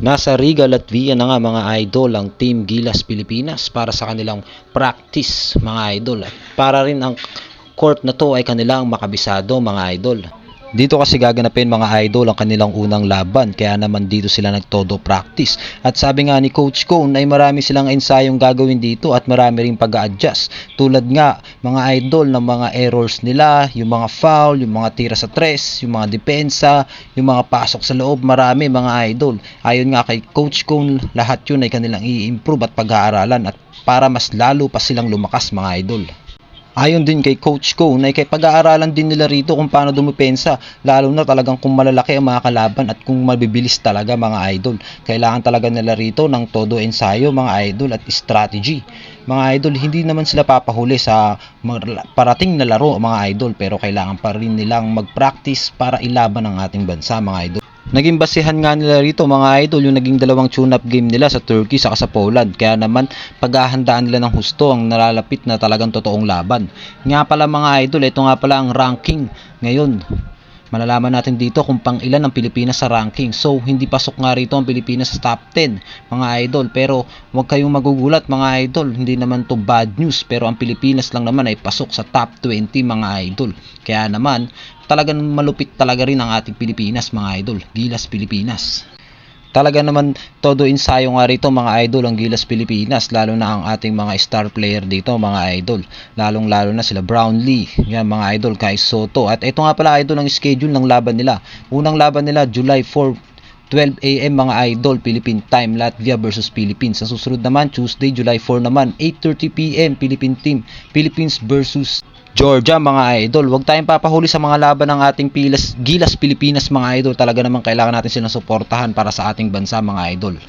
Nasa Riga, Latvia na nga mga idol ang Team Gilas Pilipinas para sa kanilang practice mga idol. At para rin ang court na to ay kanilang makabisado mga idol. Dito kasi gaganapin mga idol ang kanilang unang laban, kaya naman dito sila nagtodo practice. At sabi nga ni Coach Cone ay marami silang ensayong gagawin dito at marami ring pag-a-adjust. Tulad nga mga idol ng mga errors nila, yung mga foul, yung mga tira sa tres, yung mga depensa, yung mga pasok sa loob, marami mga idol. Ayon nga kay Coach Cone, lahat yun ay kanilang i-improve at pag-aaralan at para mas lalo pa silang lumakas mga idol. Ayon din kay Coach Cone ay kay pag-aaralan din nila rito kung paano dumepensa, lalo na talagang kung malalaki ang mga kalaban at kung mabibilis talaga mga idol. Kailangan talaga nila rito ng todo ensayo mga idol at strategy. Mga idol, hindi naman sila papahuli sa parating na laro mga idol, pero kailangan pa rin nilang mag-practice para ilaban ang ating bansa mga idol. Naging basihan nga nila rito mga idol yung naging dalawang tune-up game nila sa Turkey saka sa Poland. Kaya naman paghahandaan nila ng husto ang nalalapit na talagang totoong laban. Nga pala mga idol, ito nga pala ang ranking ngayon. Malalaman natin dito kung pang ilan ang Pilipinas sa ranking. So, hindi pasok nga rito ang Pilipinas sa top 10, mga idol. Pero, huwag kayong magugulat, mga idol. Hindi naman to bad news. Pero, ang Pilipinas lang naman ay pasok sa top 20, mga idol. Kaya naman, talagang malupit talaga rin ang ating Pilipinas, mga idol. Gilas Pilipinas. Talaga naman todo ensayo nga rito mga idol ang Gilas Pilipinas, lalo na ang ating mga star player dito mga idol, lalong lalo na sila Brownlee, yan mga idol, kay Soto. At ito nga pala idol ang schedule ng laban nila. Unang laban nila July 4, 12 AM mga idol, Philippine time, Latvia versus Philippines. Sa susunod naman Tuesday July 4 naman 8:30 PM Philippine team, Philippines versus Georgia mga idol. Huwag tayong papahuli sa mga laban ng ating Gilas Pilipinas mga idol. Talaga naman kailangan natin silang suportahan para sa ating bansa mga idol.